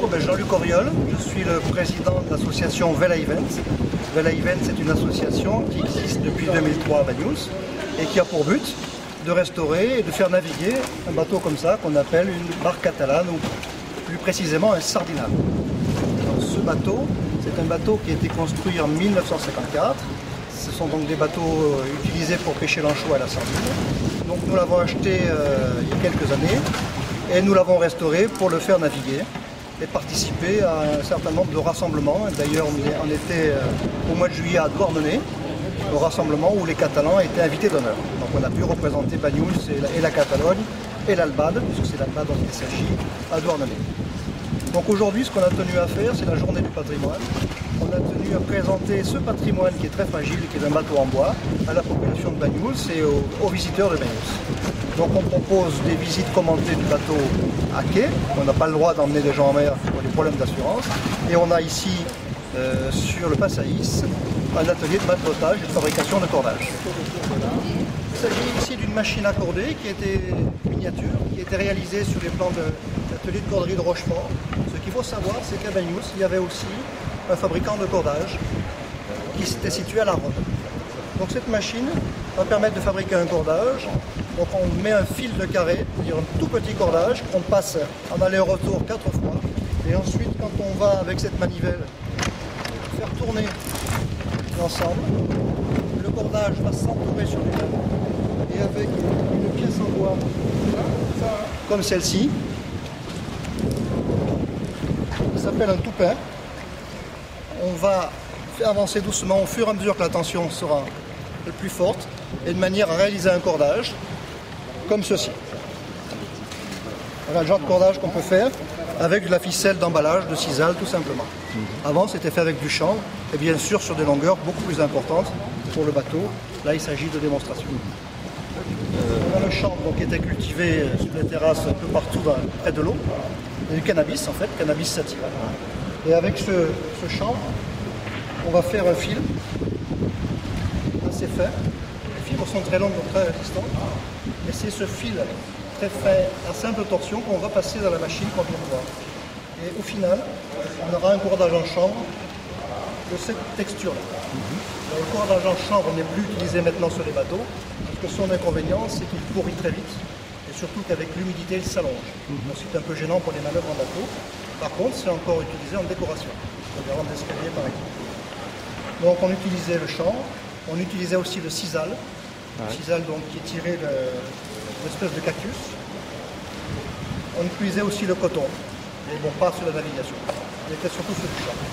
Bonjour, Jean-Luc Auriol, je suis le président de l'association Vela Event. Vela Event, c'est une association qui existe depuis 2003 à Banyuls et qui a pour but de restaurer et de faire naviguer un bateau comme ça qu'on appelle une barque catalane ou plus précisément un sardinal. Alors, ce bateau, c'est un bateau qui a été construit en 1954. Ce sont donc des bateaux utilisés pour pêcher l'anchois et la sardine. Donc nous l'avons acheté il y a quelques années et nous l'avons restauré pour le faire naviguer et participer à un certain nombre de rassemblements. D'ailleurs, on était au mois de juillet à Douarnenez, au rassemblement où les Catalans étaient invités d'honneur. Donc on a pu représenter Banyuls et la Catalogne et l'Albade, puisque c'est l'Albade dont il s'agit, à Douarnenez. Donc aujourd'hui, ce qu'on a tenu à faire, c'est la journée du patrimoine. On a tenu à présenter ce patrimoine qui est très fragile, qui est un bateau en bois, à la population de Banyuls et aux visiteurs de Banyuls. Donc on propose des visites commentées du bateau à quai. On n'a pas le droit d'emmener des gens en mer pour des problèmes d'assurance. Et on a ici, sur le Passaïs, un atelier de maîtretage et de fabrication de cordage. Il s'agit ici d'une machine à corder qui était miniature, qui était réalisée sur les plans de l'atelier de corderie de Rochefort. Ce qu'il faut savoir, c'est qu'à Banyuls, il y avait aussi un fabricant de cordage qui était situé à la Rhôde. Donc cette machine va permettre de fabriquer un cordage. Donc on met un fil de carré, c'est-à-dire un tout petit cordage qu'on passe en aller-retour 4 fois. Et ensuite, quand on va avec cette manivelle faire tourner l'ensemble, le cordage va s'entourer sur lui-même. Et avec une pièce en bois comme celle-ci, ça s'appelle un toupin. On va faire avancer doucement au fur et à mesure que la tension sera le plus forte et de manière à réaliser un cordage comme ceci. Voilà le genre de cordage qu'on peut faire avec de la ficelle d'emballage, de sisal tout simplement. Avant c'était fait avec du chanvre et bien sûr sur des longueurs beaucoup plus importantes pour le bateau. Là il s'agit de démonstration. On a le chanvre donc, qui était cultivé sur les terrasses un peu partout près de l'eau. Et du cannabis en fait, cannabis sativa. Et avec ce chanvre, on va faire un fil assez fin. Les fibres sont très longues, donc très résistantes. Et c'est ce fil très fin à simple torsion qu'on va passer dans la machine qu'on vient de voir. Et au final, on aura un cordage en chanvre de cette texture-là. Le cordage en chanvre n'est plus utilisé maintenant sur les bateaux, parce que son inconvénient, c'est qu'il pourrit très vite. Et surtout qu'avec l'humidité, il s'allonge. Donc c'est un peu gênant pour les manœuvres en bateau. Par contre, c'est encore utilisé en décoration. Des rampes d'escalier par exemple. Donc on utilisait le chanvre, on utilisait aussi le sisal. Le sisal donc, qui est tiré d'une espèce de cactus. On utilisait aussi le coton, mais bon, pas sur la navigation. Il était surtout sur le chanvre.